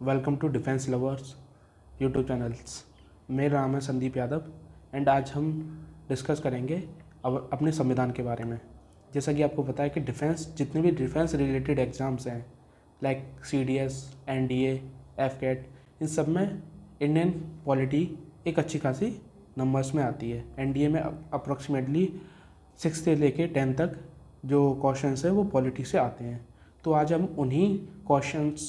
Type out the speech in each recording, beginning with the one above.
Welcome to defence lovers YouTube channels. मेरा नाम है संदीप यादव एंड आज हम डिस्कस करेंगे अब अपने संविधान के बारे में। जैसा कि आपको पता है कि डिफेंस जितने भी डिफेंस रिलेटेड एग्ज़ाम्स हैं लाइक CDS, NDA, FCAT, इन सब में इंडियन पॉलिटी एक अच्छी खासी नंबर्स में आती है। NDA में अप्रॉक्सीमेटली 6 से लेके 10 तक जो क्वेश्चंस है वो पॉलिटी से आते हैं। तो आज हम उन्हीं क्वेश्चंस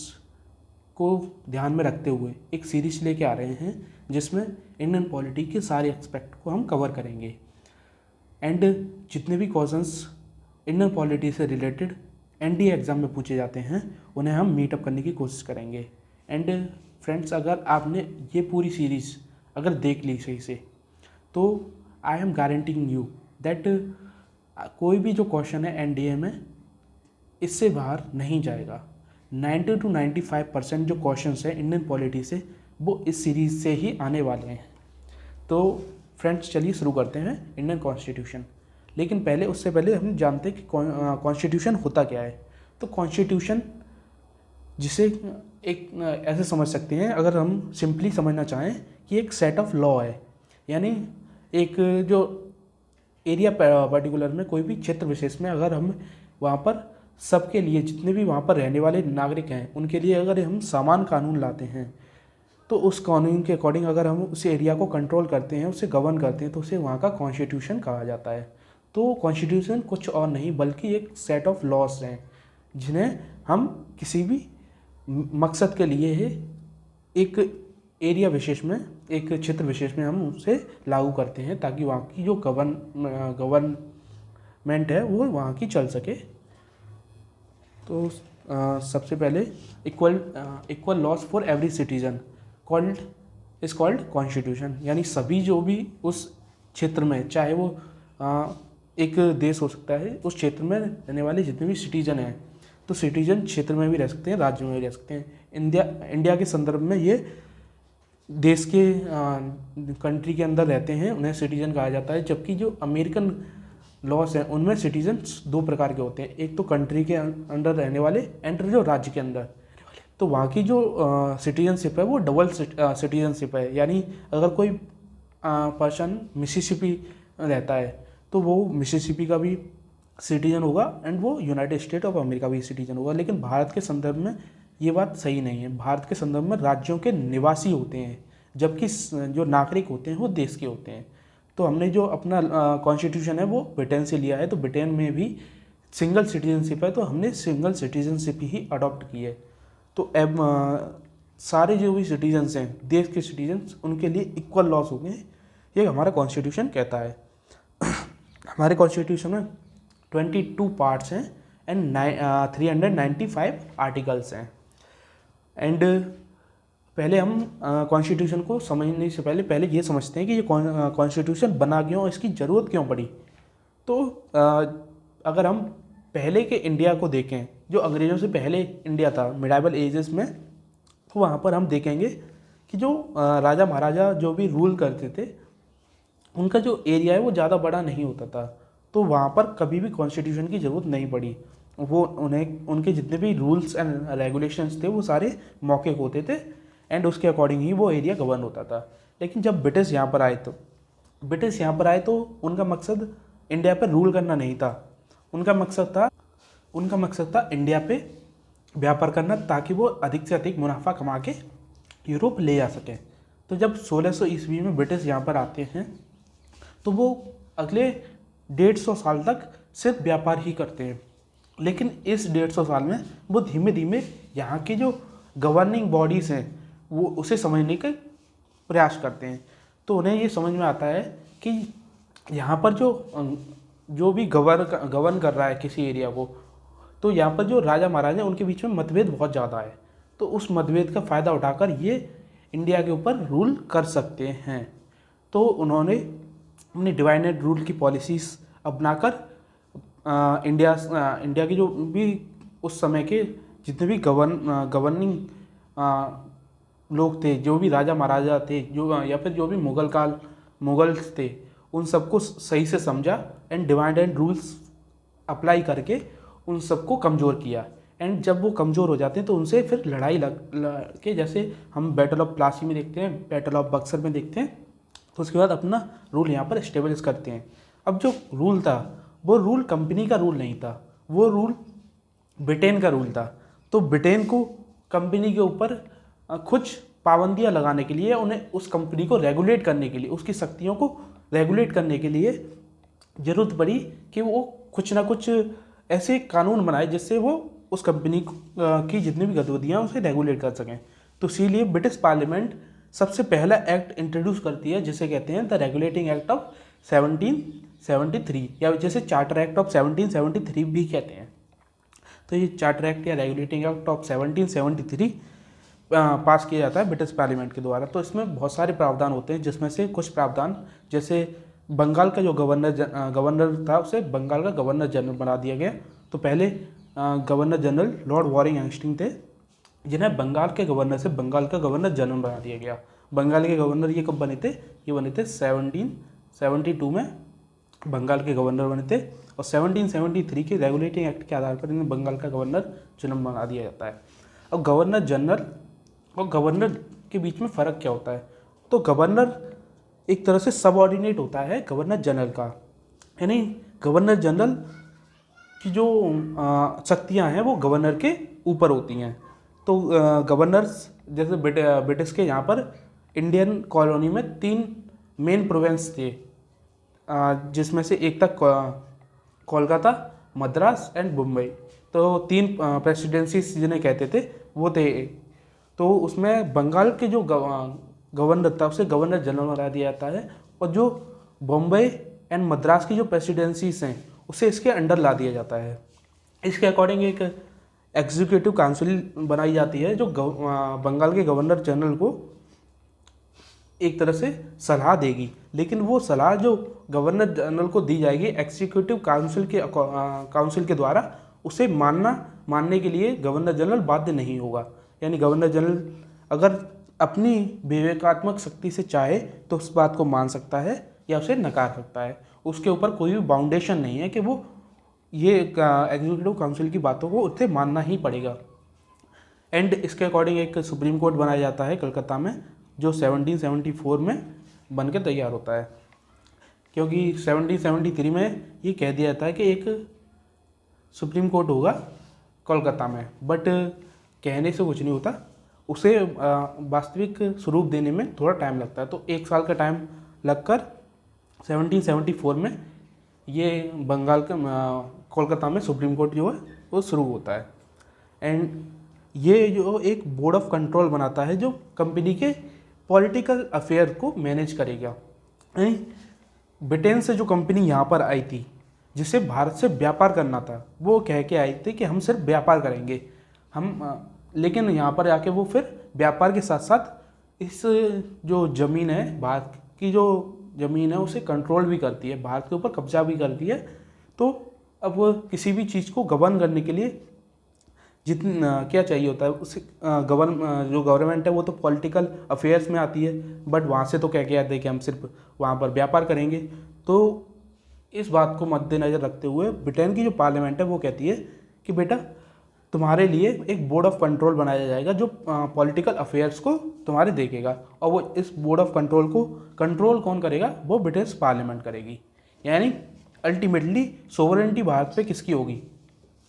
को ध्यान में रखते हुए एक सीरीज लेके आ रहे हैं जिसमें इंडियन पॉलिटी के सारे एक्सपेक्ट को हम कवर करेंगे एंड जितने भी क्वेश्चंस इंडियन पॉलिटी से रिलेटेड NDA एग्ज़ाम में पूछे जाते हैं उन्हें हम मीटअप करने की कोशिश करेंगे। एंड फ्रेंड्स, अगर आपने ये पूरी सीरीज़ अगर देख ली सही से तो I am guaranteeing you that कोई भी जो क्वेश्चन है NDA में इससे बाहर नहीं जाएगा। 90 to 95% जो क्वेश्चंस हैं इंडियन पॉलिटी से वो इस सीरीज़ से ही आने वाले हैं। तो फ्रेंड्स, चलिए शुरू करते हैं इंडियन कॉन्स्टिट्यूशन। लेकिन उससे पहले हम जानते हैं कि कॉन्स्टिट्यूशन होता क्या है। तो कॉन्स्टिट्यूशन जिसे एक ऐसे समझ सकते हैं, अगर हम सिंपली समझना चाहें कि एक सेट ऑफ लॉ है, यानी एक जो एरिया पर्टिकुलर में कोई भी क्षेत्र विशेष में अगर हम वहाँ पर सबके लिए जितने भी वहाँ पर रहने वाले नागरिक हैं उनके लिए अगर हम समान कानून लाते हैं तो उस कानून के अकॉर्डिंग अगर हम उस एरिया को कंट्रोल करते हैं, उसे गवर्न करते हैं, तो उसे वहाँ का कॉन्स्टिट्यूशन कहा जाता है। तो कॉन्स्टिट्यूशन कुछ और नहीं बल्कि एक सेट ऑफ लॉज हैं जिन्हें हम किसी भी मकसद के लिए एक एरिया विशेष में, एक क्षेत्र विशेष में हम उसे लागू करते हैं ताकि वहाँ की जो गवर्नमेंट है वो वहाँ की चल सके। तो सबसे पहले equal laws for every citizen called constitution, यानी सभी जो भी उस क्षेत्र में, चाहे वो एक देश हो सकता है, उस क्षेत्र में रहने वाले जितने भी सिटीजन हैं, तो सिटीजन क्षेत्र में भी रह सकते हैं, राज्य में भी रह सकते हैं। इंडिया के संदर्भ में ये देश के कंट्री के अंदर रहते हैं, उन्हें सिटीजन कहा जाता है। जबकि जो अमेरिकन लॉस हैं उनमें सिटीजन्स दो प्रकार के होते हैं, एक तो कंट्री के अंडर रहने वाले एंड जो राज्य के अंदर। तो वहाँ की जो सिटीजनशिप है वो डबल सिटीजनशिप है, यानी अगर कोई पर्सन मिसिसिपी रहता है तो वो मिसिसिपी का भी सिटीजन होगा एंड वो यूनाइटेड स्टेट ऑफ अमेरिका भी सिटीजन होगा। लेकिन भारत के संदर्भ में ये बात सही नहीं है। भारत के संदर्भ में राज्यों के निवासी होते हैं जबकि जो नागरिक होते हैं वो देश के होते हैं। तो हमने जो अपना कॉन्स्टिट्यूशन है वो ब्रिटेन से लिया है, तो ब्रिटेन में भी सिंगल सिटीजनशिप है, तो हमने सिंगल सिटीजनशिप ही अडॉप्ट की है। तो अब सारे जो भी सिटीजन्स हैं, देश के सिटीजन्स, उनके लिए इक्वल लॉस हो गए, ये हमारा कॉन्स्टिट्यूशन कहता है। हमारे कॉन्स्टिट्यूशन में 22 पार्ट्स हैं एंड 395 आर्टिकल्स हैं। एंड पहले हम कॉन्स्टिट्यूशन को समझने से पहले ये समझते हैं कि ये कॉन्स्टिट्यूशन बना क्यों और इसकी ज़रूरत क्यों पड़ी। तो अगर हम पहले के इंडिया को देखें, जो अंग्रेज़ों से पहले इंडिया था मिडाइवल एजेस में, तो वहाँ पर हम देखेंगे कि जो राजा महाराजा जो भी रूल करते थे उनका जो एरिया है वो ज़्यादा बड़ा नहीं होता था, तो वहाँ पर कभी भी कॉन्स्टिट्यूशन की ज़रूरत नहीं पड़ी। वो उनके जितने भी रूल्स एंड रेगुलेशंस थे वो सारे मौखिक होते थे एंड उसके अकॉर्डिंग ही वो एरिया गवर्न होता था। लेकिन जब ब्रिटिश यहाँ पर आए तो उनका मकसद इंडिया पर रूल करना नहीं था। उनका मकसद था इंडिया पे व्यापार करना, ताकि वो अधिक से अधिक मुनाफा कमा के यूरोप ले जा सकें। तो जब 1600 ईस्वी में ब्रिटिश यहाँ पर आते हैं तो वो अगले 150 साल तक सिर्फ व्यापार ही करते हैं। लेकिन इस 150 साल में वो धीमे धीमे यहाँ की जो गवर्निंग बॉडीज़ हैं वो उसे समझने का प्रयास करते हैं। तो उन्हें ये समझ में आता है कि यहाँ पर जो भी गवर्न कर रहा है किसी एरिया को, तो यहाँ पर जो राजा महाराजा उनके बीच में मतभेद बहुत ज़्यादा है, तो उस मतभेद का फ़ायदा उठाकर ये इंडिया के ऊपर रूल कर सकते हैं। तो उन्होंने अपनी डिवाइडेड रूल की पॉलिसीज़ अपनाकर इंडिया के जो भी उस समय के जितने भी गवर्निंग लोग थे, जो भी राजा महाराजा थे, जो या फिर जो भी मुगल्स थे, उन सबको सही से समझा and divide and rules apply करके उन सबको कमज़ोर किया एंड जब वो कमज़ोर हो जाते हैं तो उनसे फिर लड़ाई लड़ के, जैसे हम बैटल ऑफ प्लासी में देखते हैं, बैटल ऑफ बक्सर में देखते हैं, तो उसके बाद अपना रूल यहाँ पर एस्टेब्लिश करते हैं। अब जो रूल था वो रूल कंपनी का रूल नहीं था, वो रूल ब्रिटेन का रूल था। तो ब्रिटेन को कंपनी के ऊपर कुछ पाबंदियां लगाने के लिए, उन्हें उस कंपनी को रेगुलेट करने के लिए, उसकी शक्तियों को रेगुलेट करने के लिए ज़रूरत पड़ी कि वो कुछ ना कुछ ऐसे कानून बनाए जिससे वो उस कंपनी की जितनी भी गतिविधियाँ उसे रेगुलेट कर सकें। तो इसीलिए ब्रिटिश पार्लियामेंट सबसे पहला एक्ट इंट्रोड्यूस करती है जिसे कहते हैं द रेगुलेटिंग एक्ट ऑफ 1773, या जैसे चार्टर एक्ट ऑफ 1773 भी कहते हैं। तो ये चार्टर एक्ट या रेगुलेटिंग एक्ट ऑफ 1773 पास किया जाता है ब्रिटिश पार्लियामेंट के द्वारा। तो इसमें बहुत सारे प्रावधान होते हैं, जिसमें से कुछ प्रावधान, जैसे बंगाल का जो गवर्नर था उसे बंगाल का गवर्नर जनरल बना दिया गया। तो पहले governor general Lord Warren Hastings थे, जिन्हें बंगाल के गवर्नर से बंगाल का गवर्नर जनरल बना दिया गया। बंगाल के गवर्नर ये कब बने थे? ये बने थे 1772 में बंगाल के गवर्नर बने थे, और 1773 के रेगुलेटिंग एक्ट के आधार पर इन्हें बंगाल का गवर्नर जनरल बना दिया जाता है। अब गवर्नर जनरल और गवर्नर के बीच में फ़र्क क्या होता है? तो गवर्नर एक तरह से सबऑर्डिनेट होता है गवर्नर जनरल का, यानी गवर्नर जनरल की जो शक्तियाँ हैं वो गवर्नर के ऊपर होती हैं। तो गवर्नर्स, जैसे ब्रिटिश के यहाँ पर इंडियन कॉलोनी में 3 मेन प्रोविंस थे, जिसमें से एक था कोलकाता, मद्रास एंड मुंबई। तो 3 प्रेसिडेंसीज जिन्हें कहते थे वो थे। तो उसमें बंगाल के जो गवर्नर था उसे गवर्नर जनरल बना दिया जाता है, और जो बम्बई एंड मद्रास की जो प्रेसिडेंसीज हैं उसे इसके अंडर ला दिया जाता है। इसके अकॉर्डिंग एक एग्जीक्यूटिव काउंसिल बनाई जाती है जो बंगाल के गवर्नर जनरल को एक तरह से सलाह देगी, लेकिन वो सलाह जो गवर्नर जनरल को दी जाएगी एग्जीक्यूटिव काउंसिल के द्वारा, उसे मानने के लिए गवर्नर जनरल बाध्य नहीं होगा। यानी गवर्नर जनरल अगर अपनी विवेकात्मक शक्ति से चाहे तो उस बात को मान सकता है या उसे नकार सकता है। उसके ऊपर कोई भी बाउंडेशन नहीं है कि वो ये एग्जीक्यूटिव काउंसिल की बातों को उसे मानना ही पड़ेगा। एंड इसके अकॉर्डिंग एक सुप्रीम कोर्ट बनाया जाता है कलकत्ता में, जो 1774 में बन के तैयार होता है, क्योंकि 1773 में ये कह दिया जाता है कि एक सुप्रीम कोर्ट होगा कोलकाता में, बट कहने से कुछ नहीं होता, उसे वास्तविक स्वरूप देने में थोड़ा टाइम लगता है। तो 1 साल का टाइम लगकर 1774 में ये बंगाल के कोलकाता में सुप्रीम कोर्ट जो है वो शुरू होता है। एंड ये जो एक बोर्ड ऑफ कंट्रोल बनाता है जो कंपनी के पॉलिटिकल अफेयर को मैनेज करेगा। ब्रिटेन से जो कंपनी यहाँ पर आई थी जिसे भारत से व्यापार करना था, वो कह के आई थी कि हम सिर्फ व्यापार करेंगे हम, लेकिन यहाँ पर आके वो फिर व्यापार के साथ साथ इस जो ज़मीन है, भारत की जो ज़मीन है उसे कंट्रोल भी करती है, भारत के ऊपर कब्जा भी करती है। तो अब वो किसी भी चीज़ को गवर्न करने के लिए जितना क्या चाहिए होता है उसे जो गवर्नमेंट है वो तो पॉलिटिकल अफेयर्स में आती है, बट वहाँ से तो कह के आते हैं कि हम सिर्फ वहाँ पर व्यापार करेंगे। तो इस बात को मद्देनज़र रखते हुए ब्रिटेन की जो पार्लियामेंट है वो कहती है कि बेटा तुम्हारे लिए एक बोर्ड ऑफ कंट्रोल बनाया जाएगा जो पॉलिटिकल अफेयर्स को तुम्हारे देखेगा, और वो इस बोर्ड ऑफ कंट्रोल को कंट्रोल कौन करेगा? वो ब्रिटिश पार्लियामेंट करेगी। यानी अल्टीमेटली सोवरेनिटी भारत पे किसकी होगी?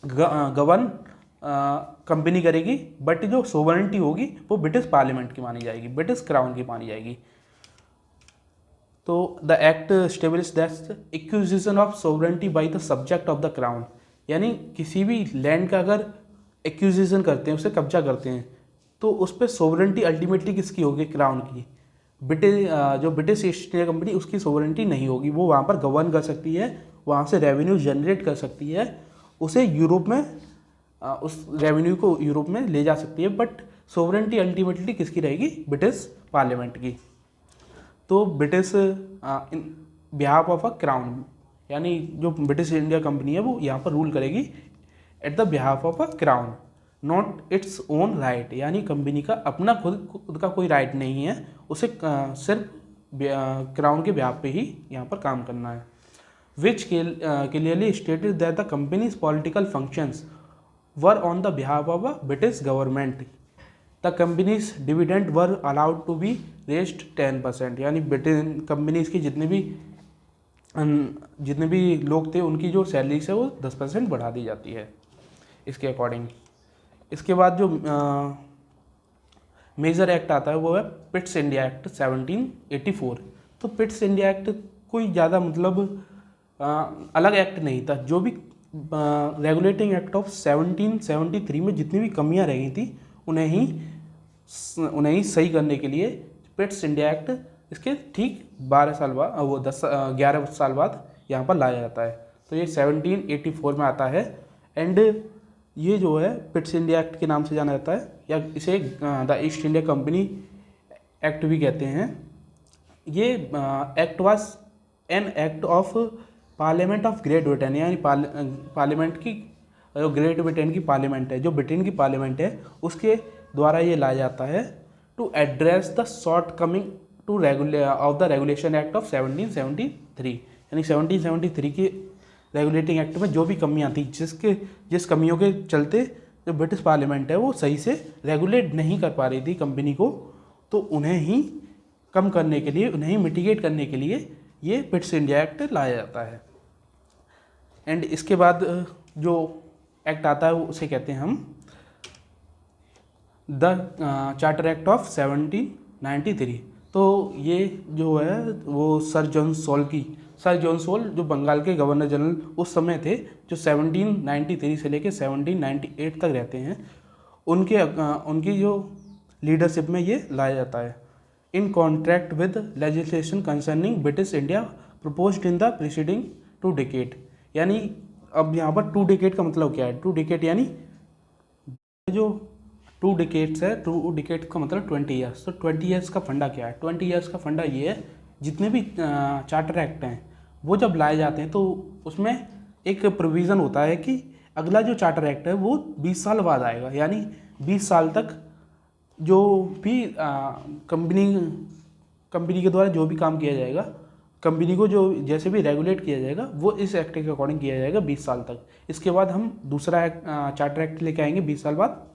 गवर्न कंपनी करेगी, बट जो सोवरेनिटी होगी वो ब्रिटिश पार्लियामेंट की मानी जाएगी, ब्रिटिश क्राउन की मानी जाएगी। तो the act establish that acquisition of sovereignty by the subject of the crown, यानी किसी भी लैंड का अगर एक्विजिशन करते हैं, उसे कब्जा करते हैं, तो उस पर सोवरेनिटी अल्टीमेटली किसकी होगी? क्राउन की। जो ब्रिटिश ईस्ट इंडिया कंपनी उसकी सोवरेनिटी नहीं होगी, वो वहाँ पर गवर्न कर सकती है, वहाँ से रेवेन्यू जनरेट कर सकती है, उसे यूरोप में उस रेवेन्यू को यूरोप में ले जा सकती है, बट सोवरेनिटी अल्टीमेटली किसकी रहेगी? ब्रिटिश पार्लियामेंट की। तो British in behalf of a crown, यानी जो ब्रिटिश इंडिया कंपनी है वो यहाँ पर रूल करेगी at the behalf of a crown, not its own right, यानी कंपनी का अपना खुद का कोई राइट नहीं है, उसे सिर्फ क्राउन के बिहाफ पे ही यहाँ पर काम करना है। Which clearly stated that the company's political functions were on the behalf of a British government. The company's dividend were allowed to be raised 10%, यानी ब्रिटेन कंपनीज की जितने भी लोग थे उनकी जो सैलरी है वो 10% बढ़ा दी जाती है इसके अकॉर्डिंग। इसके बाद जो मेजर एक्ट आता है वो है पिट्स इंडिया एक्ट 1784। तो पिट्स इंडिया एक्ट कोई ज़्यादा मतलब अलग एक्ट नहीं था, जो भी रेगुलेटिंग एक्ट ऑफ 1773 में जितनी भी कमियां रह गई थी उन्हें ही सही करने के लिए पिट्स इंडिया एक्ट इसके ठीक 12 साल बाद वो 11 साल बाद यहाँ पर लाया जाता है। तो ये 1784 में आता है। एंड ये जो है पिट्स इंडिया एक्ट के नाम से जाना जाता है, या इसे the east India company act भी कहते हैं। ये act was an act of parliament of great Britain, यानी पार्लियामेंट की जो ग्रेट ब्रिटेन की पार्लियामेंट है, जो ब्रिटेन की पार्लियामेंट है, उसके द्वारा ये लाया जाता है to address the shortcoming to of the regulation act of 1773। यानी 1773 की रेगुलेटिंग एक्ट में जो भी कमियां थी, जिस कमियों के चलते जो ब्रिटिश पार्लियामेंट है वो सही से रेगुलेट नहीं कर पा रही थी कंपनी को, तो उन्हें ही कम करने के लिए, उन्हें ही मिटिगेट करने के लिए ये पिट्स इंडिया एक्ट लाया जाता है। एंड इसके बाद जो एक्ट आता है उसे कहते हैं हम द चार्टर एक्ट ऑफ 1793। तो ये जो है वो सर जॉन सोल जो बंगाल के गवर्नर जनरल उस समय थे, जो 1793 से लेकर 1798 तक रहते हैं, उनकी जो लीडरशिप में ये लाया जाता है। इन contract with legislation concerning British India proposed in the preceding 2 decade. यानी अब यहाँ पर 2 डिकेड का मतलब क्या है? 2 डिकेड यानी जो 2 डिकेड्स है, 2 डिकेड का मतलब 20 ईयर्स। तो 20 ईयर्स का फंडा क्या है? 20 ईयर्स का फंडा ये है, जितने भी चार्टर एक्ट हैं वो जब लाए जाते हैं तो उसमें एक प्रोविज़न होता है कि अगला जो चार्टर एक्ट है वो 20 साल बाद आएगा। यानी 20 साल तक जो भी कंपनी के द्वारा जो भी काम किया जाएगा, कंपनी को जो जैसे भी रेगुलेट किया जाएगा वो इस एक्ट के अकॉर्डिंग किया जाएगा 20 साल तक। इसके बाद हम दूसरा चार्टर एक्ट लेके आएंगे 20 साल बाद।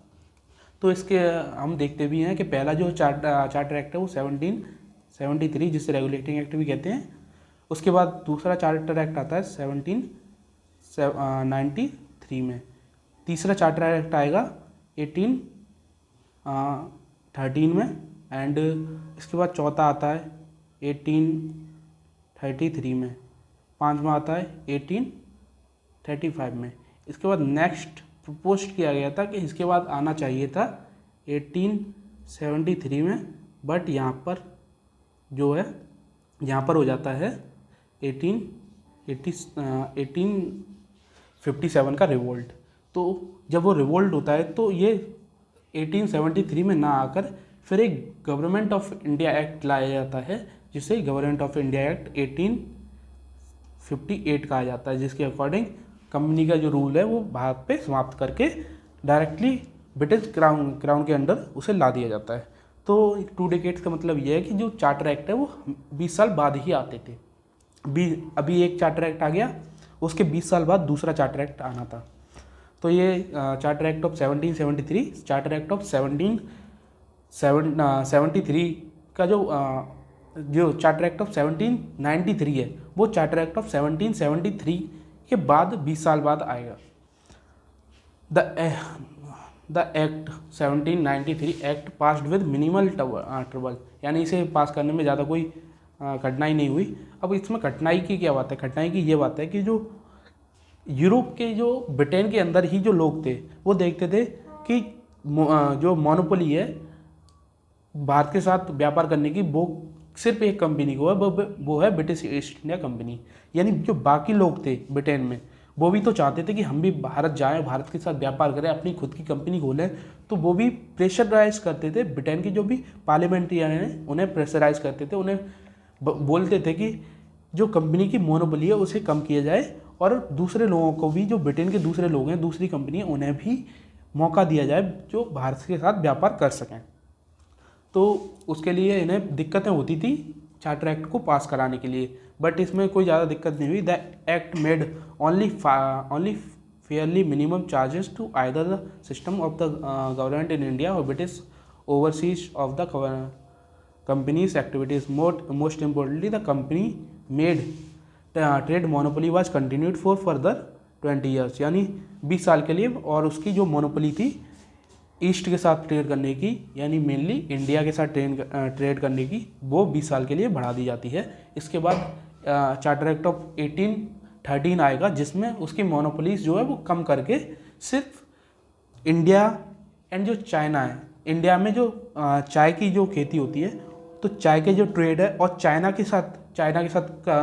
तो इसके हम देखते भी हैं कि पहला जो चार्टर एक्ट है वो 1773, जिसे रेगुलेटिंग एक्ट भी कहते हैं। उसके बाद दूसरा चार्टर एक्ट आता है 1793 में। तीसरा चार्टर एक्ट आएगा 1813 में। एंड इसके बाद चौथा आता है 1833 में। पांचवा आता है 1835 में। इसके बाद नेक्स्ट प्रपोज किया गया था कि इसके बाद आना चाहिए था 1873 में, बट यहाँ पर जो है यहाँ पर हो जाता है 1857 का रिवोल्ट। तो जब वो रिवोल्ट होता है तो ये 1873 में ना आकर फिर एक गवर्नमेंट ऑफ इंडिया एक्ट लाया जाता है, जिसे गवर्नमेंट ऑफ इंडिया एक्ट 1858 कहा जाता है, जिसके अकॉर्डिंग कंपनी का जो रूल है वो भारत पे समाप्त करके डायरेक्टली ब्रिटिश क्राउन के अंडर उसे ला दिया जाता है। तो 2 डिकेड्स का मतलब ये है कि जो चार्टर एक्ट है वो 20 साल बाद ही आते थे। अभी एक चार्टर एक्ट आ गया, उसके 20 साल बाद दूसरा चार्टर एक्ट आना था। तो ये charter act of 1773, charter act of 1773 का जो चार्टर एक्ट ऑफ 1793 है वो चार्टर एक्ट ऑफ 1773 के बाद 20 साल बाद आएगा। The act 1793 act passed with minimal trouble, यानी इसे पास करने में ज़्यादा कोई कठिनाई नहीं हुई। अब इसमें कठिनाई की क्या बात है? कठिनाई की ये बात है कि जो यूरोप के, जो ब्रिटेन के अंदर ही जो लोग थे वो देखते थे कि जो मोनोपोली है भारत के साथ व्यापार करने की, वो सिर्फ एक कंपनी को है, वो है ब्रिटिश ईस्ट इंडिया कंपनी। यानी जो बाकी लोग थे ब्रिटेन में वो भी तो चाहते थे कि हम भी भारत जाएं, भारत के साथ व्यापार करें, अपनी खुद की कंपनी खोलें। तो वो भी प्रेशराइज करते थे, ब्रिटेन के जो भी पार्लियामेंट्रियन हैं उन्हें प्रेशराइज करते थे, उन्हें बोलते थे कि जो कंपनी की मोनोपोली है उसे कम किया जाए और दूसरे लोगों को भी, जो ब्रिटेन के दूसरे लोग हैं, दूसरी कंपनी है, उन्हें भी मौका दिया जाए जो भारत के साथ व्यापार कर सकें। तो उसके लिए इन्हें दिक्कतें होती थी चार्टर एक्ट को पास कराने के लिए, बट इसमें कोई ज़्यादा दिक्कत नहीं हुई। The act made only fairly minimum charges to either the system of the government in India or British overseas of the company's activities. Most importantly, the company made trade monopoly was continued for further 20 years, यानी 20 साल के लिए, और उसकी जो monopoly थी east के साथ ट्रेड करने की, यानी मेनली इंडिया के साथ ट्रेड करने की, वो 20 साल के लिए बढ़ा दी जाती है। इसके बाद चार्टर एक्ट ऑफ 1813 आएगा, जिसमें उसकी मोनोपोलीज जो है वो कम करके सिर्फ इंडिया एंड जो चाइना है, इंडिया में जो चाय की जो खेती होती है, तो चाय के जो ट्रेड है, और चाइना के साथ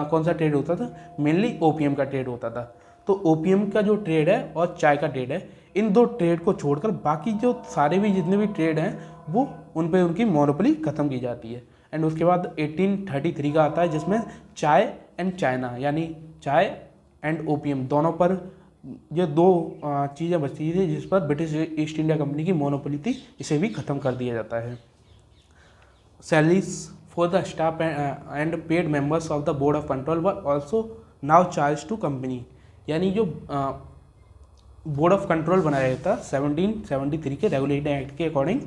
कौन सा ट्रेड होता था, मेनली ओपीएम का ट्रेड होता था। तो ओपीएम का जो ट्रेड है और चाय का ट्रेड है, इन दो ट्रेड को छोड़कर बाकी जो सारे भी जितने भी ट्रेड हैं वो उन पे उनकी मोनोपोली ख़त्म की जाती है। एंड उसके बाद 1833 का आता है, जिसमें चाय एंड चाइना, यानी चाय एंड ओपीएम दोनों पर ये दो चीज़ें बचती थी जिस पर ब्रिटिश ईस्ट इंडिया कंपनी की मोनोपोली थी, इसे भी ख़त्म कर दिया जाता है। Salaries for the staff and paid members of the board of control were also now charge to company, यानी जो बोर्ड ऑफ कंट्रोल बनाया गया था 1773 के रेगुलेटिंग एक्ट के अकॉर्डिंग,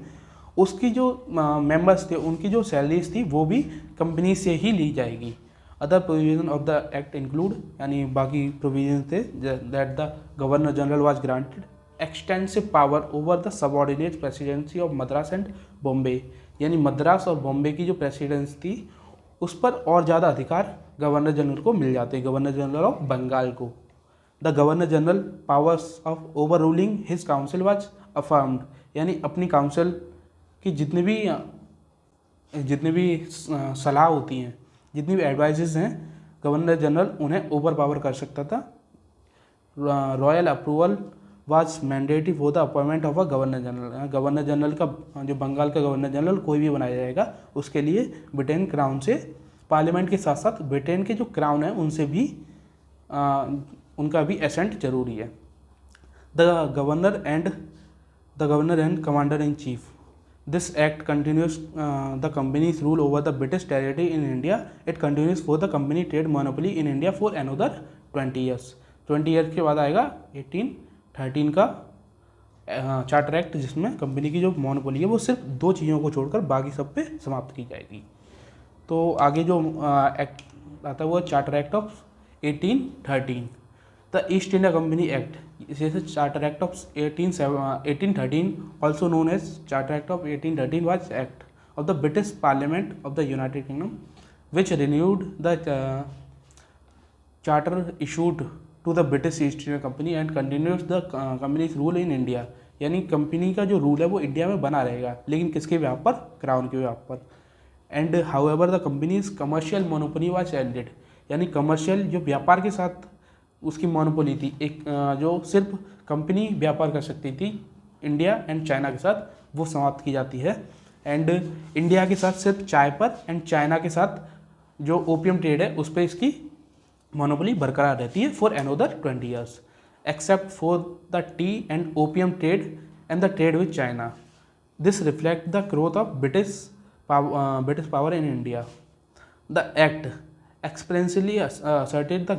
उसकी जो मेंबर्स थे उनकी जो सैलरीज थी वो भी कंपनी से ही ली जाएगी। Other provision of the act include, यानी बाकी प्रोविजन थे, that the governor general was granted extensive power over the subordinate presidency of Madras and Bombay, यानी मद्रास और बॉम्बे की जो प्रेसिडेंसी थी उस पर और ज़्यादा अधिकार गवर्नर जनरल को मिल जाते हैं, गवर्नर जनरल ऑफ बंगाल को। The governor general powers of overruling his council was affirmed, यानी अपनी काउंसिल की जितनी भी सलाह होती हैं, जितनी भी एडवाइजेस हैं, गवर्नर जनरल उन्हें ओवर पावर कर सकता था। Royal approval was mandatory for the appointment of a governor general, governor general का जो बंगाल का गवर्नर जनरल कोई भी बनाया जाएगा उसके लिए ब्रिटेन क्राउन से, पार्लियामेंट के साथ साथ ब्रिटेन के जो क्राउन है उनसे भी उनका भी एसेंट जरूरी है। The governor and commander in chief, this act continuous the companies rule over the British territory in India, it continuous for the company trade monopoly in India for another 20 years. 20 years के बाद आएगा 1813 का charter act, जिसमें company की जो monopoly है वो सिर्फ दो चीज़ों को छोड़कर बाकी सब पे समाप्त की जाएगी। तो आगे जो एक्ट आता है वो charter act of 1813। The East India Company Act, जैसे Charter Act of 1813, also known as Charter Act of 1813, was Act of the British Parliament of the United Kingdom, which renewed the charter issued to the British East India Company and continues the company's rule in India, यानी company का जो rule है वो India में बना रहेगा, लेकिन किसके व्याप पर, क्राउन के व्याप पर। And however the companies commercial monopoly was ended, यानी कमर्शियल जो व्यापार के साथ उसकी मोनोपोली थी, एक जो सिर्फ कंपनी व्यापार कर सकती थी इंडिया एंड चाइना के साथ, वो समाप्त की जाती है। एंड इंडिया के साथ सिर्फ चाय पर एंड चाइना के साथ जो ओपीएम ट्रेड है उस पर इसकी मोनोपोली बरकरार रहती है for another 20 years, except for the tea and opium trade and the trade with China. This reflect the growth of British power in India. The act expressly asserted the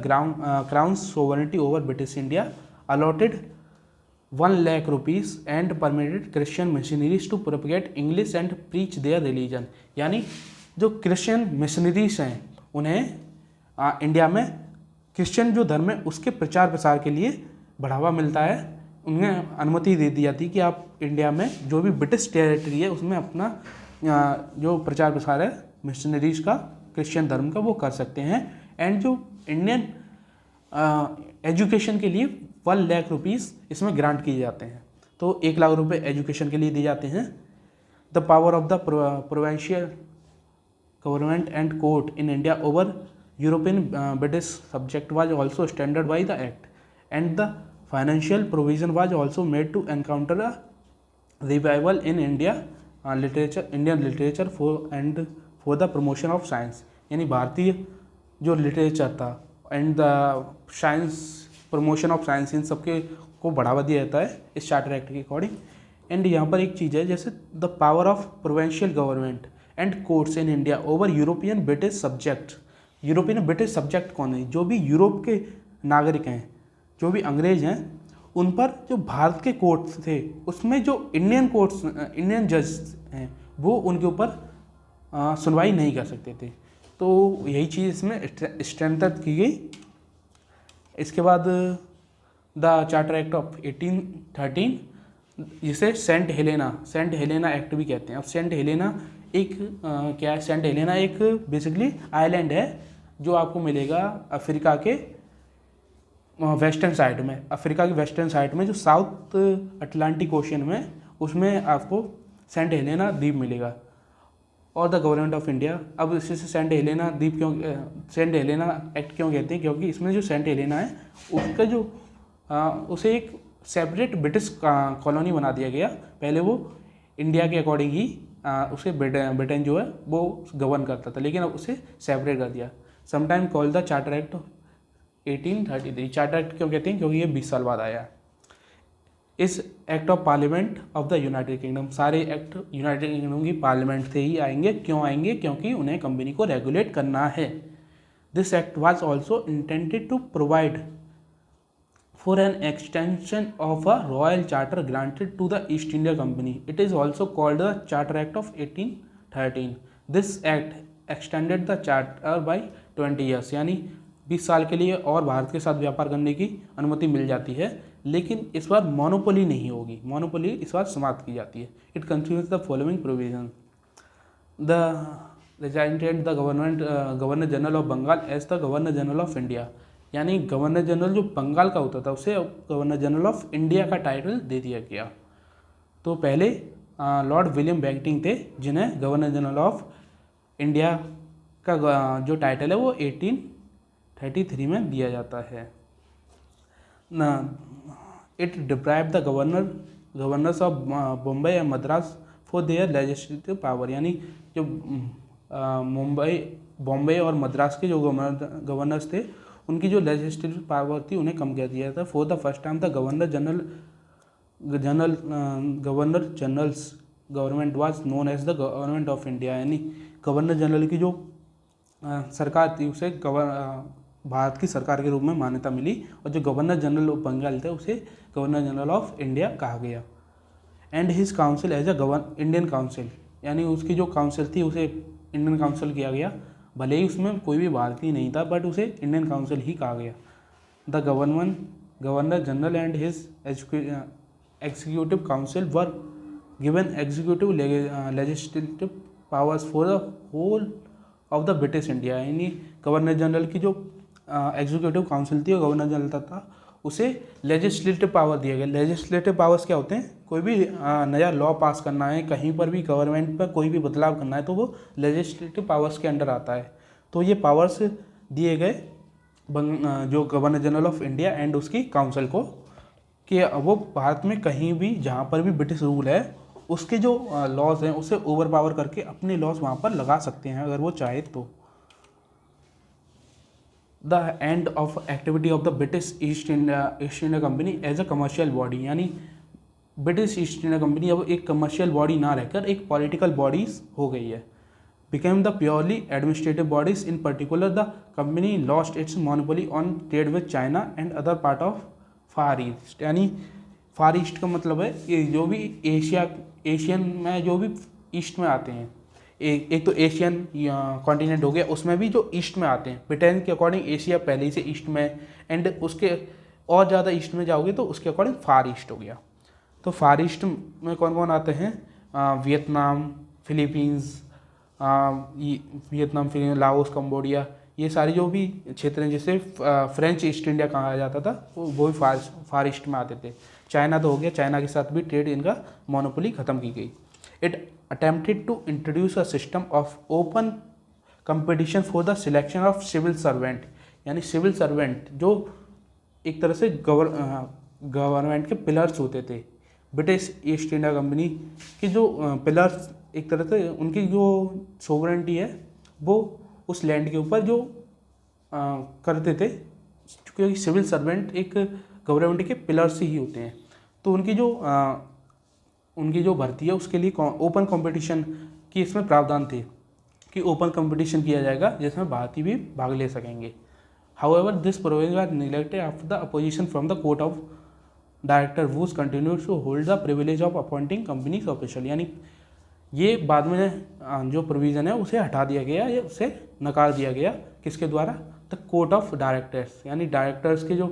crown's sovereignty over British India, allotted 1 lakh rupees and permitted Christian missionaries to propagate English and preach their religion, यानी जो Christian missionaries हैं उन्हें India में Christian जो धर्म है उसके प्रचार प्रसार के लिए बढ़ावा मिलता है, उन्हें अनुमति दे दी जाती है कि आप इंडिया में जो भी ब्रिटिश टेरिटरी है उसमें अपना जो प्रचार प्रसार है मिशनरीज का, क्रिश्चियन धर्म का, वो कर सकते हैं। एंड जो इंडियन एजुकेशन के लिए 1 लाख रुपीज़ इसमें ग्रांट किए जाते हैं, तो 1 लाख रुपए एजुकेशन के लिए दिए जाते हैं। The power of the provincial government and court in India over European British subject was also standard by the act, and the financial provision was also made to encounter a revival in Indian literature for the promotion of science, यानी भारतीय जो literature था and the science, promotion of science, इन सबके को बढ़ावा दिया जाता है इस चार्टर एक्ट के अकॉर्डिंग। एंड यहाँ पर एक चीज़ है, जैसे the power of provincial government and courts in India over European British subject. European British subject कौन है? जो भी यूरोप के नागरिक हैं, जो भी अंग्रेज हैं, उन पर जो भारत के कोर्ट्स थे उसमें जो इंडियन जज हैं वो उनके ऊपर सुनवाई नहीं कर सकते थे। तो यही चीज़ इसमें स्ट्रेंथन की गई। इसके बाद द चार्टर एक्ट ऑफ 1813, जिसे सेंट हेलेना एक्ट भी कहते हैं। अब सेंट हेलेना एक क्या है, सेंट हेलेना एक बेसिकली आइलैंड है जो आपको मिलेगा अफ्रीका के वेस्टर्न साइड में, अफ्रीका के वेस्टर्न साइड में जो साउथ अटलांटिक ओशन में, उसमें आपको सेंट हेलेना द्वीप मिलेगा। और द गवर्नमेंट ऑफ इंडिया, अब इसी से सेंट हेलेना द्वीप क्यों, सेंट हेलेना एक्ट क्यों कहते हैं, क्योंकि इसमें जो सेंट हेलेना है उसका जो उसे एक सेपरेट ब्रिटिश कॉलोनी बना दिया गया। पहले वो इंडिया के अकॉर्डिंग ही उसे ब्रिटेन जो है वो गवर्न करता था, लेकिन अब उसे सेपरेट कर दिया। Sometime call the charter act 1833। Charter act क्यों कहते हैं, क्योंकि ये 20 साल बाद आया। इस act of parliament of the United kingdom, सारे एक्ट यूनाइटेड किंगडम की पार्लियामेंट से ही आएंगे। क्यों आएंगे, क्योंकि उन्हें कंपनी को रेगुलेट करना है। This act was also intended to provide for an extension of a royal charter granted to the East India Company. It is also called the Charter Act of 1813. This act extended the charter by 20 years, यानी 20 साल के लिए और भारत के साथ व्यापार करने की अनुमति मिल जाती है, लेकिन इस बार मोनोपोली नहीं होगी, मोनोपोली इस बार समाप्त की जाती है। It considers the following provision. The represented the governor general of Bengal as the governor general of India, यानी गवर्नर जनरल जो बंगाल का होता था उसे गवर्नर जनरल ऑफ इंडिया का टाइटल दे दिया गया। तो पहले लॉर्ड विलियम बेंटिंक थे जिन्हें गवर्नर जनरल ऑफ इंडिया का जो टाइटल है वो 1833 में दिया जाता है। It deprive the governors of Bombay and Madras for their legislative power, यानी जो बॉम्बे और मद्रास के जो गवर्नर्स थे उनकी जो लेजिस्लेटिव पावर थी उन्हें कम कर दिया था। For the first time the governor general's government was known as the government of India, यानी गवर्नर जनरल की जो सरकार थी उसे भारत की सरकार के रूप में मान्यता मिली, और जो गवर्नर जनरल ऑफ बंगाल थे उसे गवर्नर जनरल ऑफ इंडिया कहा गया। And his council as a Indian council, यानी उसकी जो काउंसिल थी उसे इंडियन काउंसिल किया गया, भले ही उसमें कोई भी भारतीय नहीं था बट उसे इंडियन काउंसिल ही कहा गया। The governor general and his executive council were given executive legislative powers for the whole of the British India, यानी गवर्नर जनरल की जो एग्जीक्यूटिव काउंसिल थी और गवर्नर जनरल था उसे लेजिस्लेटिव पावर दिया गया। लेजिस्लेटिव पावर्स क्या होते हैं, कोई भी नया लॉ पास करना है, कहीं पर भी गवर्नमेंट पर कोई भी बदलाव करना है तो वो लेजिस्लेटिव पावर्स के अंडर आता है। तो ये पावर्स दिए गए जो governor general of India and उसकी काउंसिल को, कि वो भारत में कहीं भी जहाँ पर भी ब्रिटिश रूल है उसके जो लॉज हैं उसे ओवर पावर करके अपने लॉज वहाँ पर लगा सकते हैं अगर वो चाहे तो। The end of activity of the British East India Company as a commercial body, यानी ब्रिटिश ईस्ट इंडिया कंपनी अब एक कमर्शियल बॉडी ना रहकर एक पॉलिटिकल बॉडीज हो गई है। Became the purely administrative bodies, in particular the company lost its monopoly on trade with China and other part of far east, यानी फार ईस्ट का मतलब है कि जो भी एशियन में जो भी ईस्ट में आते हैं, एक तो एशियन कॉन्टिनेंट हो गया, उसमें भी जो ईस्ट में आते हैं, ब्रिटेन के अकॉर्डिंग एशिया पहले ही से ईस्ट में, एंड उसके और ज़्यादा ईस्ट में जाओगे तो उसके अकॉर्डिंग फार ईस्ट हो गया। तो फार ईस्ट में कौन कौन आते हैं, वियतनाम, फिलीपींस, लाओस, कंबोडिया, ये सारी जो भी क्षेत्र हैं जिसे फ्रेंच ईस्ट इंडिया कहा जाता था वो भी फार ईस्ट में आते थे। चाइना तो हो गया, चाइना के साथ भी ट्रेड इनका मोनोपोली ख़त्म की गई। It attempted to introduce a system of open competition for the selection of civil servant, यानी सिविल सर्वेंट जो एक तरह से गवर्नमेंट के पिलर्स होते थे। ब्रिटिश ईस्ट इंडिया कंपनी की जो पिलर्स, एक तरह से उनकी जो सोवरेंटी है वो उस लैंड के ऊपर जो करते थे, क्योंकि सिविल सर्वेंट एक गवर्नमेंट के पिलर्स ही होते हैं। तो उनकी जो भर्ती है उसके लिए ओपन कंपटीशन की इसमें प्रावधान थे कि ओपन कंपटीशन किया जाएगा जिसमें भारतीय भी भाग ले सकेंगे। However this provision was neglected after the opposition from the court of director who's continues to hold the privilege of appointing company's official, यानी ये बाद में जो प्रोविज़न है उसे हटा दिया गया या उसे नकार दिया गया, किसके द्वारा? द कोर्ट ऑफ डायरेक्टर्स, यानी डायरेक्टर्स के जो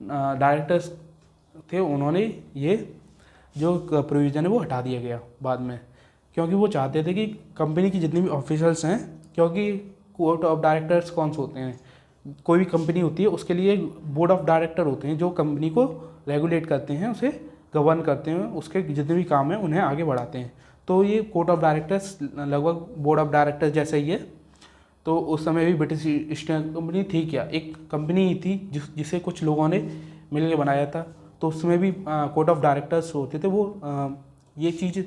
डायरेक्टर्स थे उन्होंने ये जो प्रोविज़न है वो हटा दिया गया बाद में, क्योंकि वो चाहते थे कि कंपनी की जितनी भी ऑफिसर्स हैं, क्योंकि कोर्ट ऑफ डायरेक्टर्स कौन से होते हैं, कोई भी कंपनी होती है उसके लिए बोर्ड ऑफ डायरेक्टर होते हैं जो कंपनी को रेगुलेट करते हैं, उसे गवर्न करते हैं, उसके जितने भी काम हैं उन्हें आगे बढ़ाते हैं। तो ये कोर्ट ऑफ डायरेक्टर्स लगभग बोर्ड ऑफ डायरेक्टर्स जैसा ही है। तो उस समय भी ब्रिटिश ईस्ट इंडिया कंपनी थी क्या, एक कंपनी ही थी जिसे कुछ लोगों ने मिल के बनाया था। तो उसमें भी कोर्ट ऑफ डायरेक्टर्स होते थे, वो ये चीज़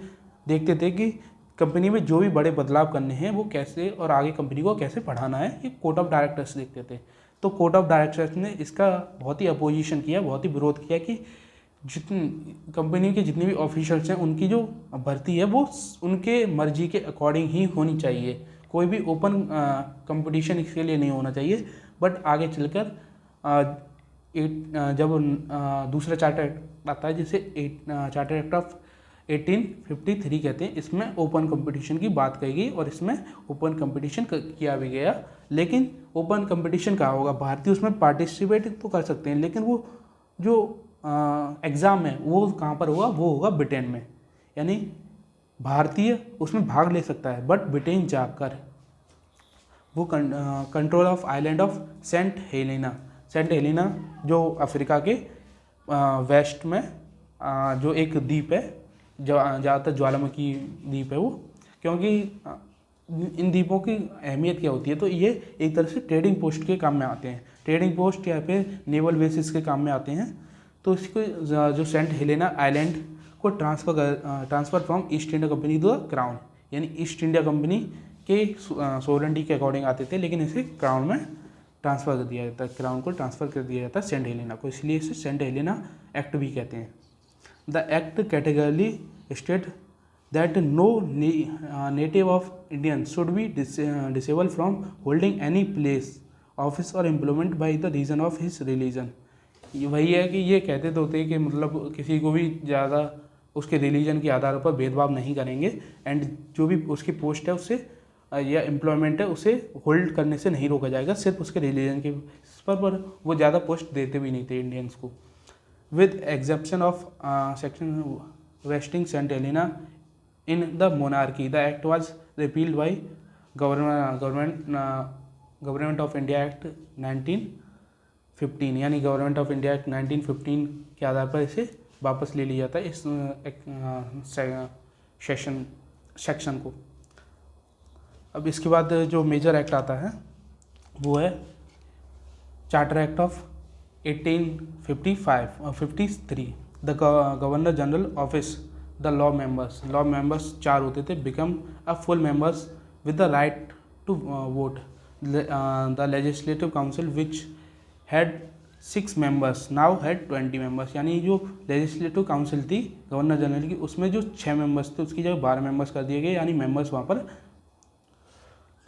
देखते थे कि कंपनी में जो भी बड़े बदलाव करने हैं वो कैसे, और आगे कंपनी को कैसे बढ़ाना है, ये कोर्ट ऑफ डायरेक्टर्स देखते थे। तो कोर्ट ऑफ डायरेक्टर्स ने इसका बहुत ही अपोजिशन किया, बहुत ही विरोध किया कि जितनी कंपनी के जितने भी ऑफिशियल्स हैं उनकी जो भर्ती है वो उनके मर्जी के अकॉर्डिंग ही होनी चाहिए, कोई भी ओपन कंपटीशन इसके लिए नहीं होना चाहिए। बट आगे चलकर जब दूसरा चार्टर एक्ट आता है जिसे चार्टर एक्ट ऑफ 1853 कहते हैं, इसमें ओपन कंपटीशन की बात कही गई और इसमें ओपन कंपटीशन किया भी गया। लेकिन ओपन कंपटीशन कहाँ होगा, भारतीय उसमें पार्टिसिपेट तो कर सकते हैं, लेकिन वो जो एग्ज़ाम है वो कहाँ पर होगा, वो होगा ब्रिटेन में, यानी भारतीय उसमें भाग ले सकता है बट ब्रिटेन जाकर। वो control of island of Saint Helena जो अफ्रीका के वेस्ट में जो एक द्वीप है, ज़्यादातर ज्वालामुखी द्वीप है वो, क्योंकि इन द्वीपों की अहमियत क्या होती है, तो ये एक तरह से ट्रेडिंग पोस्ट के काम में आते हैं, ट्रेडिंग पोस्ट या फिर नेवल बेसिस के काम में आते हैं। तो इसको जो सेंट हेलेना आइलैंड को transfer from East India Company to the crown, यानी ईस्ट इंडिया कंपनी के सोवरेनिटी के अकॉर्डिंग आते थे, लेकिन इसे क्राउन में ट्रांसफ़र कर दिया जाता है, क्राउन को ट्रांसफ़र कर दिया जाता है सेंट हेलेना को, इसलिए इसे सेंट हेलेना एक्ट भी कहते हैं। The act categorically state that no native of Indian should be disable from holding any place office और employment by the reason of his religion. वही है कि ये कहते तो होते कि मतलब किसी को भी ज़्यादा उसके रिलीजन के आधार पर भेदभाव नहीं करेंगे, एंड जो भी उसकी पोस्ट है उससे या एम्प्लॉयमेंट है उसे होल्ड करने से नहीं रोका जाएगा, सिर्फ उसके रिलीजन के पर वो ज़्यादा पोस्ट देते भी नहीं थे इंडियंस को, with exception of section vesting Saint Helena in the monarchy. The act was repealed by government of India act 1915, यानी गवर्नमेंट ऑफ इंडिया एक्ट 1915 के आधार पर इसे वापस ले लिया जाता है इस सेक्शन को। अब इसके बाद जो मेजर एक्ट आता है वो है चार्टर एक्ट ऑफ 1855 और 53। The governor general office the law members 4 होते थे, become a full members with the right to vote. The legislative council which had 6 members now had 20 members, यानी जो लेजिस्लेटिव काउंसिल थी गवर्नर जनरल की उसमें जो 6 members थे उसकी जगह 12 मेंबर्स कर दिए गए, यानी मेंबर्स वहाँ पर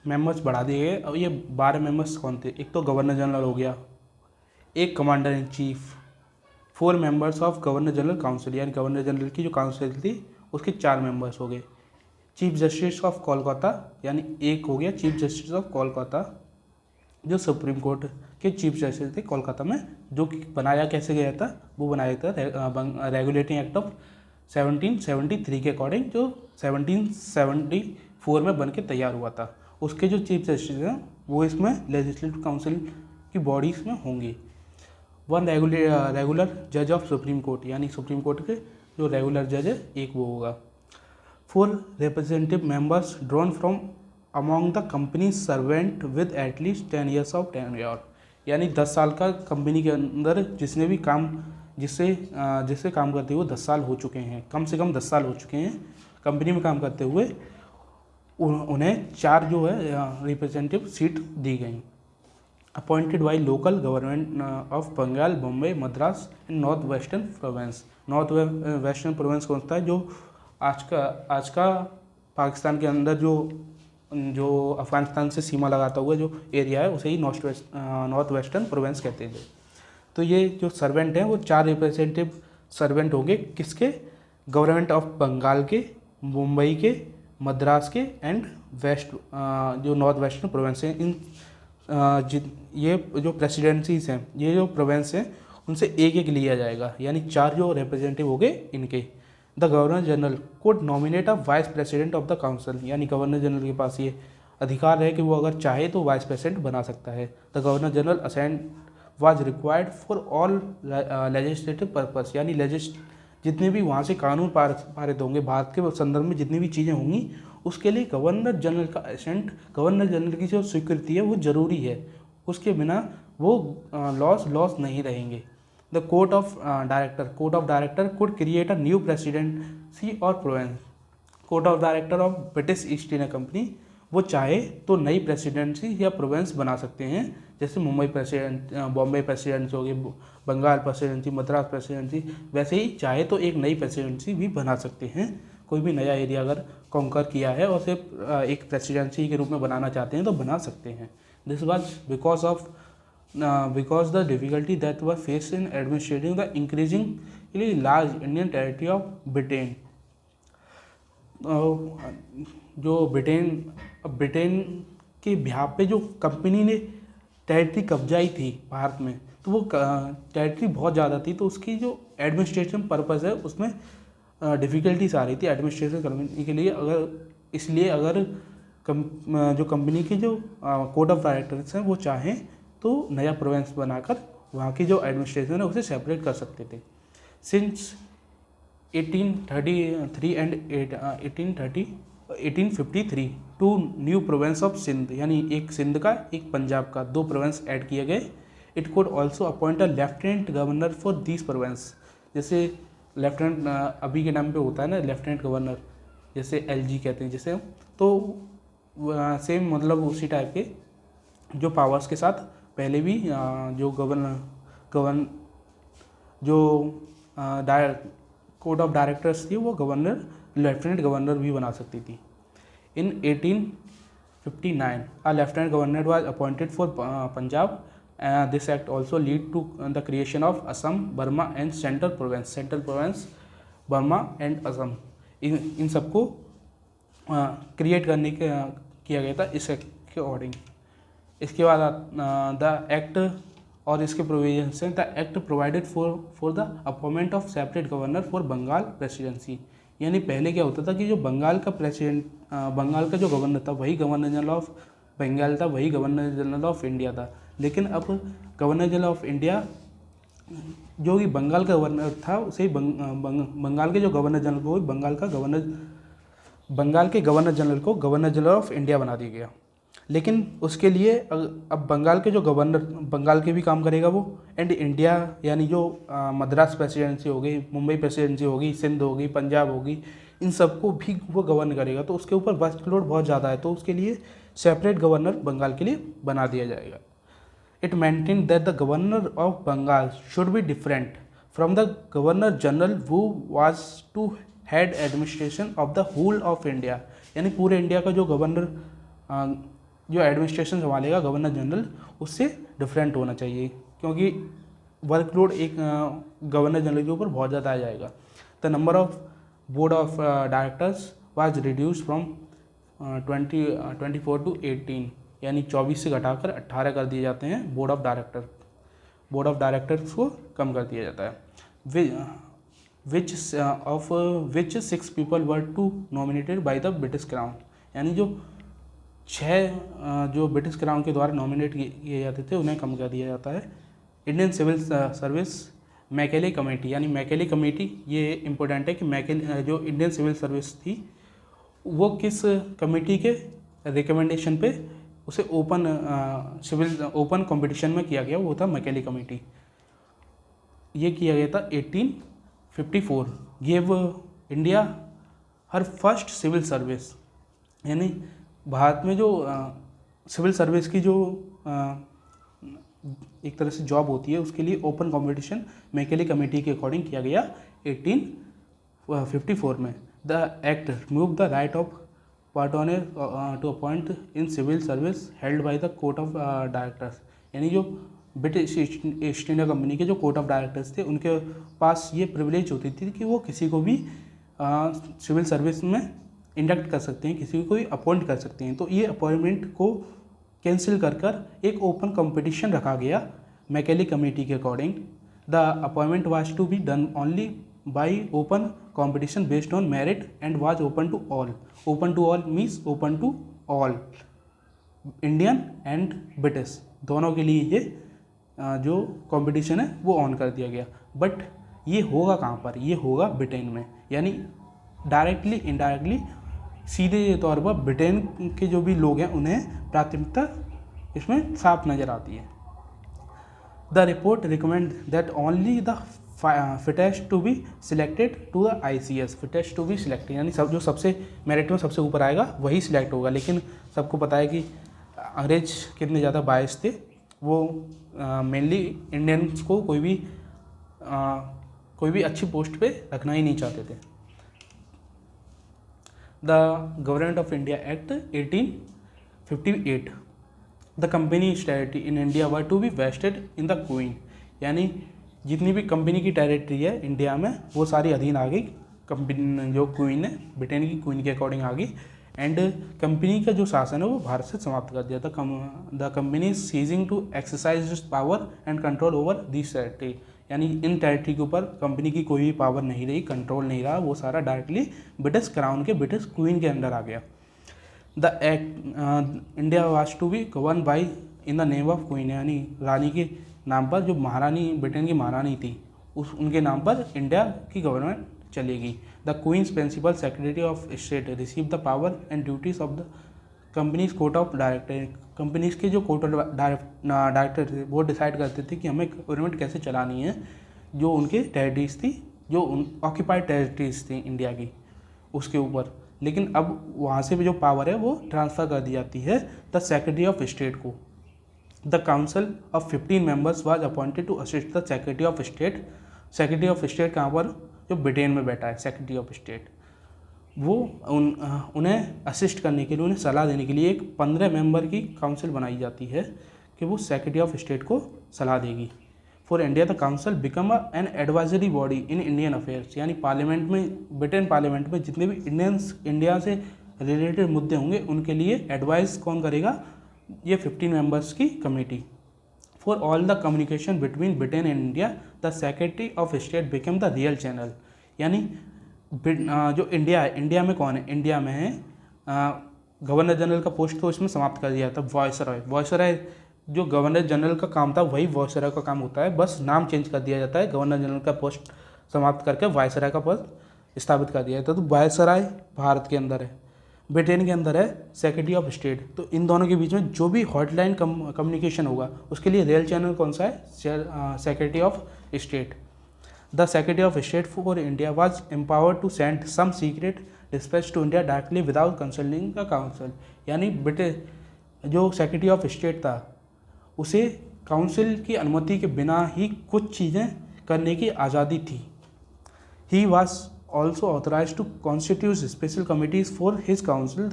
मेंबर्स बढ़ा दिए गए। और ये 12 मेंबर्स कौन थे, एक तो गवर्नर जनरल हो गया, एक commander in chief, 4 members of governor general council, यानी गवर्नर जनरल की जो काउंसिल थी उसके 4 मेंबर्स हो गए। चीफ जस्टिस ऑफ कोलकाता, यानी एक हो गया चीफ जस्टिस ऑफ कोलकाता, जो सुप्रीम कोर्ट के चीफ जस्टिस थे कोलकाता में, जो कि बनाया कैसे गया था, वो बनाया था रेगुलेटिंग एक्ट ऑफ 1773 के अकॉर्डिंग, जो 1774 में बन के तैयार हुआ था। उसके जो चीफ जस्टिस हैं वो इसमें लेजिस्लेटिव काउंसिल की बॉडीज़ में होंगी। 1 रेगुलर जज ऑफ सुप्रीम कोर्ट, यानी सुप्रीम कोर्ट के जो रेगुलर जज है एक वो होगा। 4 representative members drawn from among the company servant with at least 10 years of tenure, यानी 10 साल का कंपनी के अंदर जिसने भी काम जिससे काम करते हुए 10 साल हो चुके हैं, कम से कम 10 साल हो चुके हैं कंपनी में काम करते हुए, उन्हें 4 जो है रिप्रेजेंटेटिव सीट दी गई। Appointed by local government of Bengal, Bombay, Madras and north western province. North western province कौन सा है, जो आज का पाकिस्तान के अंदर जो अफगानिस्तान से सीमा लगाता हुआ जो एरिया है उसे ही नॉर्थ वेस्टर्न प्रोविंस कहते हैं। तो ये जो सर्वेंट हैं वो 4 रिप्रेजेंटेटिव सर्वेंट होंगे किसके, गवर्नमेंट ऑफ बंगाल के, मुंबई के, मद्रास के एंड वेस्ट जो नॉर्थ वेस्टर्न प्रोविंस हैं। इन ये जो प्रेसिडेंसीज हैं, ये जो प्रोविंस हैं, उनसे एक एक लिया जाएगा, यानी 4 जो रिप्रेजेंटेटिव हो गए इनके। The governor general code nominate a vice president of the council, यानी गवर्नर जनरल के पास ये अधिकार है कि वो अगर चाहे तो वाइस प्रेसिडेंट बना सकता है। The governor general assent was required for all legislative purpose, यानी जितने भी वहाँ से कानून पारित होंगे, भारत के संदर्भ में जितनी भी चीज़ें होंगी, उसके लिए गवर्नर जनरल का असेंट, गवर्नर जनरल की जो स्वीकृति है वो ज़रूरी है। उसके बिना वो लॉस नहीं रहेंगे। The court of director could create a new presidency और province. Court of director of British East India company वो चाहे तो नई प्रेसिडेंसी या प्रोविंस बना सकते हैं, जैसे मुंबई प्रेसिडेंट, बॉम्बे प्रेसिडेंसी होगी, बंगाल प्रेसिडेंसी, मद्रास प्रेसिडेंसी, वैसे ही चाहे तो एक नई प्रेसिडेंसी भी बना सकते हैं। कोई भी नया एरिया अगर कॉन्कर किया है और सिर्फ एक प्रेसिडेंसी के रूप में बनाना चाहते हैं तो बना सकते हैं। This was because the difficulty that were face in administrating the increasingly large Indian territory of Britain. जो ब्रिटेन के बिहार पे जो कंपनी ने टेरिटरी कब्जाई थी भारत में, तो वो टेरिटरी बहुत ज़्यादा थी, तो उसकी जो एडमिनिस्ट्रेशन पर्पज़ है उसमें डिफ़िकल्टीज आ रही थी एडमिनिस्ट्रेशन करने के लिए। अगर जो कंपनी के जो कोड ऑफ डायरेक्टर्स हैं वो चाहें तो नया प्रोविंस बनाकर वहाँ की जो एडमिनिस्ट्रेशन है उसे सेपरेट कर सकते थे। Since 1833 and 1853 to new province of Sindh, यानी एक सिंध का एक पंजाब का 2 प्रोविंस ऐड किए गए। It could also appoint a lieutenant governor for these provinces, जैसे लेफ्टिनेंट अभी के नाम पे होता है ना लेफ्टिनेंट गवर्नर, जैसे LG कहते हैं जिसे, तो सेम मतलब उसी टाइप के जो पावर्स के साथ पहले भी जो कोड ऑफ डायरेक्टर्स थी वो गवर्नर लेफ्टिनेंट गवर्नर भी बना सकती थी। इन 1859 a lieutenant governor was appointed for Punjab. This act also lead to the creation of Assam, Burma and Central Province Burma and Assam। इन सबको क्रिएट करने के किया गया था इस एक्ट के अकॉर्डिंग। इसके बाद द एक्ट और इसके प्रोविजन से the act provided for the appointment of separate governor for Bengal presidency, यानी पहले क्या होता था कि जो बंगाल का जो गवर्नर था वही गवर्नर जनरल ऑफ बंगाल था, वही गवर्नर जनरल ऑफ इंडिया था। लेकिन अब गवर्नर जनरल ऑफ इंडिया जो कि बंगाल का गवर्नर था उसे बंगाल के जो गवर्नर जनरल को बंगाल के गवर्नर जनरल को गवर्नर जनरल ऑफ इंडिया बना दिया गया। लेकिन उसके लिए अब बंगाल के जो गवर्नर बंगाल के भी काम करेगा वो, एंड इंडिया यानी जो मद्रास प्रेसिडेंसी हो गई, मुंबई प्रेसिडेंसी होगी, सिंध होगी, पंजाब होगी, इन सबको भी वो गवर्न करेगा। तो उसके ऊपर वर्कलोड बहुत ज़्यादा है, तो उसके लिए सेपरेट गवर्नर बंगाल के लिए बना दिया जाएगा। It maintain that the governor of Bengal should be different from the governor general who was to head administration of the whole of India, यानी पूरे इंडिया का जो गवर्नर जो एडमिनिस्ट्रेशन संभालेगा गवर्नर जनरल उससे डिफरेंट होना चाहिए, क्योंकि वर्कलोड एक गवर्नर जनरल के ऊपर बहुत ज़्यादा आ जाएगा। The number of board of directors was reduce from 24 to 18, यानी 24 से घटाकर 18 कर दिए जाते हैं बोर्ड ऑफ डायरेक्टर्स को कम कर दिया जाता है। Which 6 people were to nominated by the British crown, यानी जो 6 जो ब्रिटिश क्राउन के द्वारा नॉमिनेट किए जाते थे उन्हें कम कर दिया जाता है। Indian civil service Macaulay committee, यानी मैकेले कमेटी ये इम्पोर्टेंट है कि जो इंडियन सिविल सर्विस थी वो किस कमेटी के रिकमेंडेशन पे उसे ओपन कंपटीशन में किया गया, वो था मैकेले कमेटी। ये किया गया था 1854। गिव इंडिया हर फर्स्ट सिविल सर्विस, यानी भारत में जो सिविल सर्विस की जो एक तरह से जॉब होती है उसके लिए ओपन कंपटीशन मैकेले कमेटी के अकॉर्डिंग किया गया 1854 में। The act remove the right of partner to appoint in civil service held by the court of directors, यानी जो ब्रिटिश ईस्ट इंडिया कंपनी के जो कोर्ट ऑफ डायरेक्टर्स थे उनके पास ये प्रिविलेज होती थी कि वो किसी को भी सिविल सर्विस में इंडक्ट कर सकते हैं, किसी को भी अपॉइंट कर सकते हैं। तो ये अपॉइंटमेंट को कैंसिल कर एक ओपन कंपटीशन रखा गया मैकेले कमेटी के according. The appointment was to be done only by open competition based on merit and was open to all. Open to all means open to all, Indian and British दोनों के लिए ये जो competition है वो on कर दिया गया। बट ये होगा कहाँ पर? ये होगा ब्रिटेन में, यानी डायरेक्टली इनडायरेक्टली सीधे तौर पर ब्रिटेन के जो भी लोग हैं उन्हें प्राथमिकता इसमें साफ नज़र आती है। The report recommend that only the fittest to be selected to the ICS। Fittest to be selected यानी सब जो सबसे मेरिट में सबसे ऊपर आएगा वही सिलेक्ट होगा। लेकिन सबको पता है कि अंग्रेज कितने ज़्यादा बायस थे, वो मेनली इंडियंस को कोई भी अच्छी पोस्ट पे रखना ही नहीं चाहते थे। The government of India act 1858 the company territory in India were to be vested in the queen, यानी जितनी भी कंपनी की टेरिटरी है इंडिया में वो सारी अधीन आ गई कंपनी जो क्वीन है, ब्रिटेन की क्वीन के अकॉर्डिंग आ गई। एंड कंपनी का जो शासन है वो भारत से समाप्त कर दिया था। The company is ceasing to exercise power and control over this territory, यानी इन टेरिटरी के ऊपर कंपनी की कोई भी पावर नहीं रही, कंट्रोल नहीं रहा, वो सारा डायरेक्टली ब्रिटिश क्राउन के ब्रिटिश क्वीन के अंडर आ गया। The act India was to be govern by in the name of queen, यानी रानी के नाम पर, जो महारानी ब्रिटेन की महारानी थी उनके नाम पर इंडिया की गवर्नमेंट चलेगी। The queen's principal secretary of state receive the power and duties of the company's court of director. Companies के जो कोर्ट ऑफ डायरेक्टर थे वो डिसाइड करते थे कि हमें गवर्नमेंट कैसे चलानी है, जो उनके टेरिटरीज थी, जो ऑक्यूपाइड टेरिटरीज थी इंडिया की उसके ऊपर। लेकिन अब वहाँ से भी जो पावर है वो ट्रांसफ़र कर दी जाती है द सेक्रेटरी ऑफ स्टेट को। The council of 15 members was appointed to assist the secretary of state. Secretary of state कहाँ पर? जो ब्रिटेन में बैठा है सेक्रेटरी ऑफ स्टेट, वो उन्हें असिस्ट करने के लिए, उन्हें सलाह देने के लिए एक 15 मेंबर की काउंसिल बनाई जाती है कि वो सेक्रेटरी ऑफ स्टेट को सलाह देगी। For India the council become an advisory body in Indian affairs, यानी पार्लियामेंट में, ब्रिटेन पार्लियामेंट में जितने भी इंडिया से रिलेटेड मुद्दे होंगे उनके लिए एडवाइस कौन करेगा? ये 15 मेंबर्स की committee. For all the communication between Britain and India the secretary of state become the real channel, यानी जो इंडिया है, इंडिया में कौन है? इंडिया में है गवर्नर जनरल का पोस्ट तो इसमें समाप्त कर दिया था वायसरॉय। वायसरॉय जो गवर्नर जनरल का काम था वही वायसरॉय का काम होता है, बस नाम चेंज कर दिया जाता है। गवर्नर जनरल का पोस्ट समाप्त करके वायसरॉय का पद स्थापित कर दिया जाता है। तो वायसरॉय भारत के अंदर है, ब्रिटेन के अंदर है सेक्रेटरी ऑफ स्टेट। तो इन दोनों के बीच में जो भी हॉटलाइन कम्युनिकेशन होगा उसके लिए रियल चैनल कौन सा है? Secretary of state. The secretary of state for India was empowered to send some secret dispatch to India directly without consulting the council, यानी ब्रिटिश जो सेक्रेटरी ऑफ स्टेट था उसे काउंसिल की अनुमति के बिना ही कुछ चीज़ें करने की आज़ादी थी। He was also authorized to constitute special committees for his council.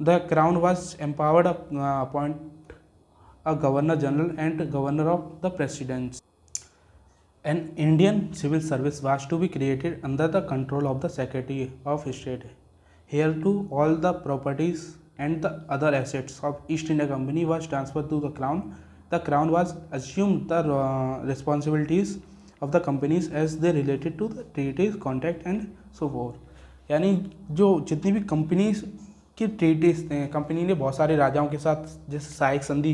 The crown was empowered to appoint a governor general and governor of the presidency. An Indian civil service was to be created under the control of the Secretary of State. Here too all the properties and the other assets of East India Company was transferred to the crown. The crown was assumed the responsibilities of the companies as they related to the treaties, contract and so forth. यानी जो जितनी भी companies की treaties थे, company ने बहुत सारे राजाओं के साथ जैसे सहायक संधि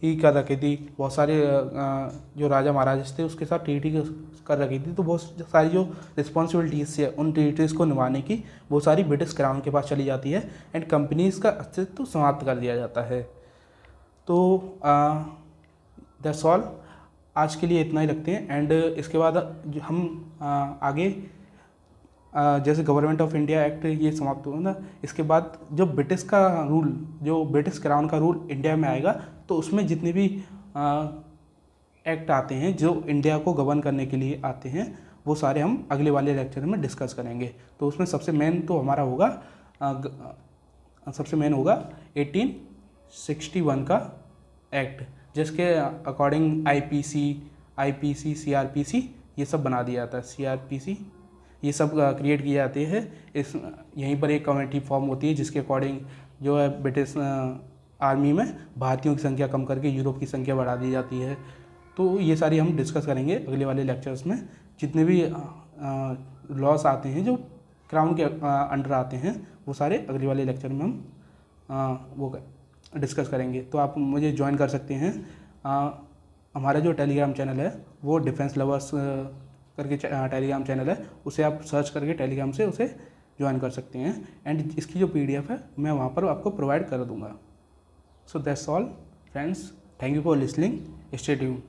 ही कर रखी थी, बहुत सारे जो राजा महाराज थे उसके साथ ट्रीटी कर रखी थी। तो बहुत सारी जो रिस्पॉन्सिबिलिटीज़ है उन ट्रीटीज़ को निभाने की वो सारी ब्रिटिश क्राउन के पास चली जाती है एंड कंपनीज का अस्तित्व समाप्त कर दिया जाता है। तो दैट्स ऑल, आज के लिए इतना ही रखते हैं। एंड इसके बाद हम आगे जैसे गवर्नमेंट ऑफ इंडिया एक्ट ये समाप्त हुआ ना, इसके बाद जो ब्रिटिश का रूल, जो ब्रिटिश क्राउन का रूल इंडिया में आएगा तो उसमें जितने भी एक्ट आते हैं जो इंडिया को गवर्न करने के लिए आते हैं वो सारे हम अगले वाले लेक्चर में डिस्कस करेंगे। तो उसमें सबसे मेन तो हमारा होगा 1861 का एक्ट, जिसके अकॉर्डिंग आईपीसी सीआरपीसी ये सब बना दिया जाता है। सीआरपीसी ये सब क्रिएट किए जाते हैं। इस यहीं पर एक कमेटी फॉर्म होती है जिसके अकॉर्डिंग जो है ब्रिटिश आर्मी में भारतीयों की संख्या कम करके यूरोप की संख्या बढ़ा दी जाती है। तो ये सारी हम डिस्कस करेंगे अगले वाले लेक्चर्स में। जितने भी लॉस आते हैं जो क्राउन के अंडर आते हैं वो सारे अगले वाले लेक्चर में हम वो डिस्कस करेंगे। तो आप मुझे ज्वाइन कर सकते हैं। हमारा जो टेलीग्राम चैनल है वो डिफेंस लवर्स करके टेलीग्राम चैनल है, उसे आप सर्च करके टेलीग्राम से उसे ज्वाइन कर सकते हैं। एंड इसकी जो PDF है मैं वहाँ पर आपको प्रोवाइड कर दूँगा। So that's all friends, thank you for listening, stay tuned.